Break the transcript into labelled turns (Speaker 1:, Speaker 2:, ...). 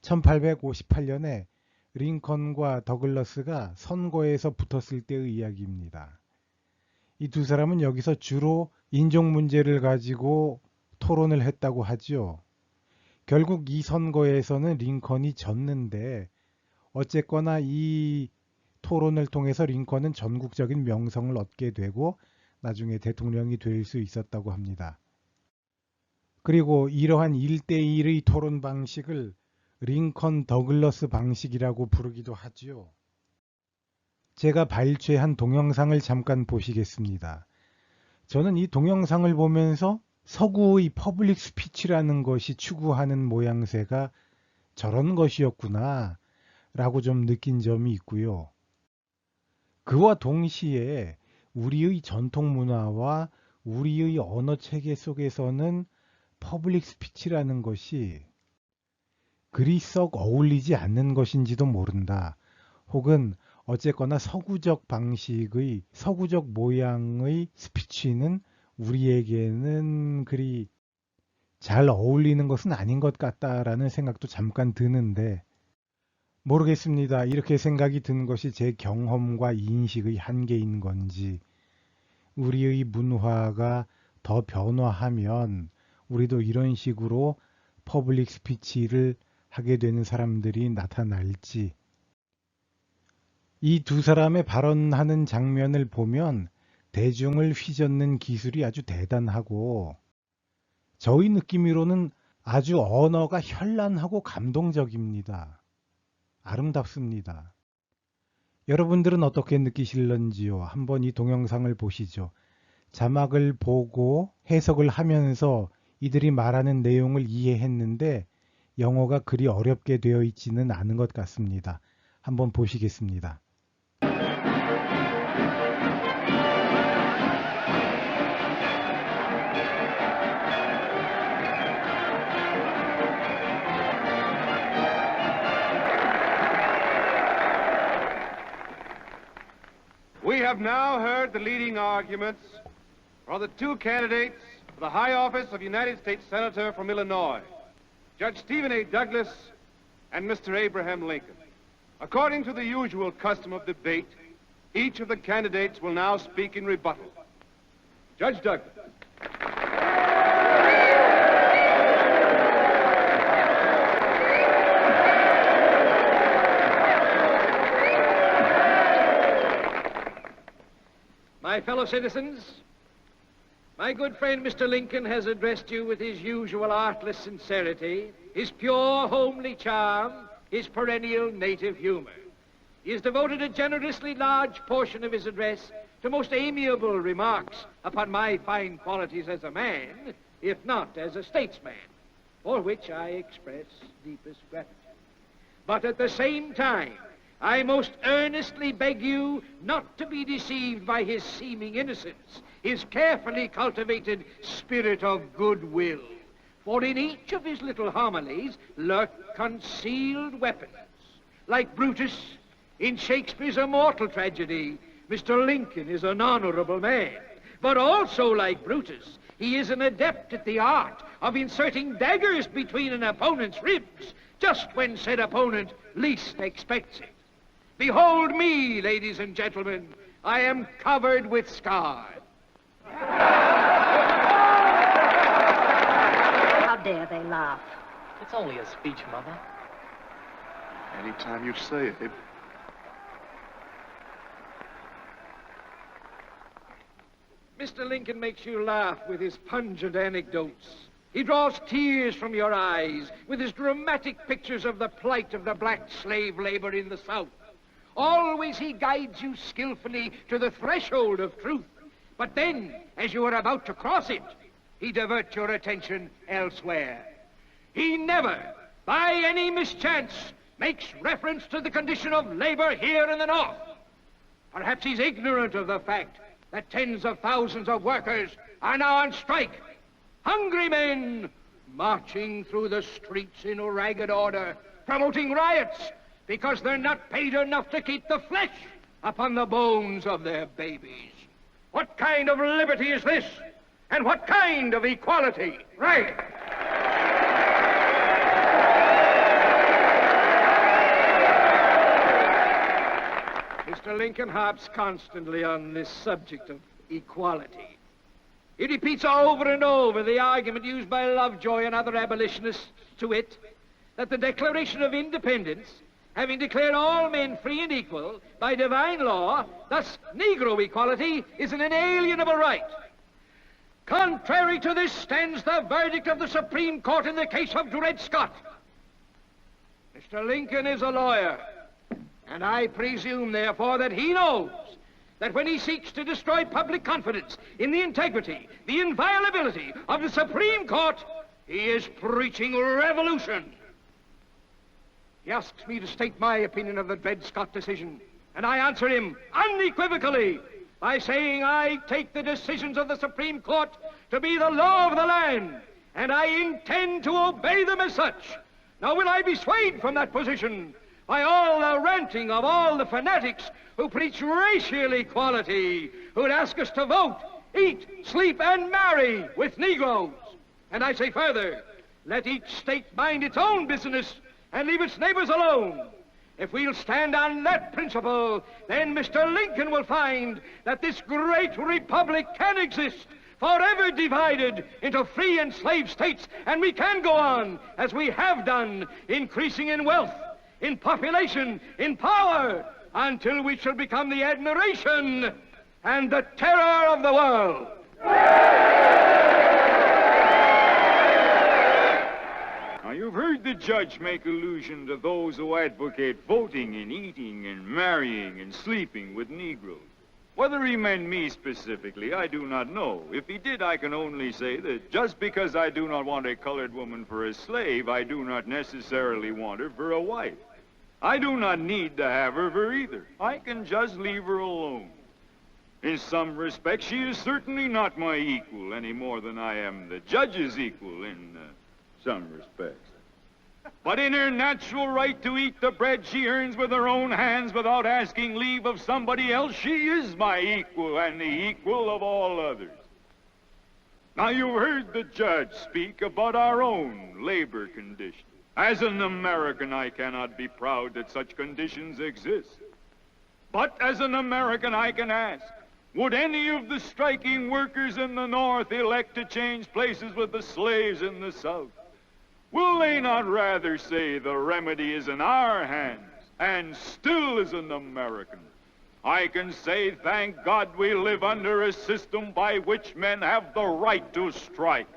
Speaker 1: 1858년에 링컨과 더글러스가 선거에서 붙었을 때의 이야기입니다. 이 두 사람은 여기서 주로 인종 문제를 가지고 토론을 했다고 하죠. 결국 이 선거에서는 링컨이 졌는데 어쨌거나 이 토론을 통해서 링컨은 전국적인 명성을 얻게 되고 나중에 대통령이 될 수 있었다고 합니다. 그리고 이러한 1대1의 토론 방식을 링컨 더글러스 방식이라고 부르기도 하지요. 제가 발췌한 동영상을 잠깐 보시겠습니다. 저는 이 동영상을 보면서 서구의 퍼블릭 스피치라는 것이 추구하는 모양새가 저런 것이었구나 라고 좀 느낀 점이 있고요. 그와 동시에 우리의 전통 문화와 우리의 언어 체계 속에서는 퍼블릭 스피치라는 것이 그리 썩 어울리지 않는 것인지도 모른다. 혹은 어쨌거나 서구적 방식의 서구적 모양의 스피치는 우리에게는 그리 잘 어울리는 것은 아닌 것 같다라는 생각도 잠깐 드는데 모르겠습니다. 이렇게 생각이 든 것이 제 경험과 인식의 한계인 건지 우리의 문화가 더 변화하면 우리도 이런 식으로 퍼블릭 스피치를 하게 되는 사람들이 나타날지. 이 두 사람의 발언하는 장면을 보면 대중을 휘젓는 기술이 아주 대단하고 저의 느낌으로는 아주 언어가 현란하고 감동적입니다. 아름답습니다. 여러분들은 어떻게 느끼실런지요? 한번 이 동영상을 보시죠. 자막을 보고 해석을 하면서 이들이 말하는 내용을 이해했는데 영어가 그리 어렵게 되어 있지는 않은 것 같습니다. 한번 보시겠습니다.
Speaker 2: We have now heard the leading arguments for the two candidates for the high office of United States Senator from Illinois, Judge Stephen A. Douglas and Mr. Abraham Lincoln. According to the usual custom of debate, each of the candidates will now speak in rebuttal. Judge Douglas.
Speaker 3: My fellow citizens, my good friend Mr. Lincoln has addressed you with his usual artless sincerity, his pure homely charm, his perennial native humor. He has devoted a generously large portion of his address to most amiable remarks upon my fine qualities as a man, if not as a statesman, for which I express deepest gratitude. But at the same time, I most earnestly beg you not to be deceived by his seeming innocence, his carefully cultivated spirit of goodwill. For in each of his little homilies lurk concealed weapons. Like Brutus in Shakespeare's immortal tragedy, Mr. Lincoln is an honorable man. But also like Brutus, he is an adept at the art of inserting daggers between an opponent's ribs, just when said opponent least expects it. Behold me, ladies and gentlemen. I am covered with scars.
Speaker 4: How dare they laugh?
Speaker 5: It's only a speech, Mother.
Speaker 2: Anytime you say it.
Speaker 3: Mr. Lincoln makes you laugh with his pungent anecdotes. He draws tears from your eyes with his dramatic pictures of the plight of the black slave labor in the South. Always he guides you skillfully to the threshold of truth. But then, as you are about to cross it, he diverts your attention elsewhere. He never, by any mischance, makes reference to the condition of labor here in the North. Perhaps he's ignorant of the fact that tens of thousands of workers are now on strike. Hungry men marching through the streets in ragged order, promoting riots because they're not paid enough to keep the flesh upon the bones of their babies. What kind of liberty is this? And what kind of equality? Right. Lincoln harps constantly on this subject of equality. He repeats over and over the argument used by Lovejoy and other abolitionists, to wit, that the Declaration of Independence, having declared all men free and equal by divine law, thus Negro equality, is an inalienable right. Contrary to this stands the verdict of the Supreme Court in the case of Dred Scott. Mr. Lincoln is a lawyer, and I presume, therefore, that he knows that when he seeks to destroy public confidence in the integrity, the inviolability of the Supreme Court, he is preaching revolution. He asks me to state my opinion of the Dred Scott decision, and I answer him unequivocally by saying I take the decisions of the Supreme Court to be the law of the land, and I intend to obey them as such. Now will I be swayed from that position by all the ranting of all the fanatics who preach racial equality, who would ask us to vote, eat, sleep, and marry with Negroes? And I say further, let each state mind its own business and leave its neighbors alone. If we'll stand on that principle, then Mr. Lincoln will find that this great republic can exist, forever divided into free and slave states, and we can go on, as we have done, increasing in wealth, in population, in power, until we shall become the admiration and the terror of the world.
Speaker 6: Now, you've heard the judge make allusion to those who advocate voting and eating and marrying and sleeping with Negroes. Whether he meant me specifically, I do not know. If he did, I can only say that just because I do not want a colored woman for a slave, I do not necessarily want her for a wife. I do not need to have her for either. I can just leave her alone. In some respects, she is certainly not my equal any more than I am the judge's equal in some respects. But in her natural right to eat the bread she earns with her own hands without asking leave of somebody else, she is my equal and the equal of all others. Now, you've heard the judge speak about our own labor conditions. As an American, I cannot be proud that such conditions exist. But as an American, I can ask, would any of the striking workers in the North elect to change places with the slaves in the South? Will they not rather say the remedy is in our hands, and still as an American, I can say, thank God we live under a system by which men have the right to strike.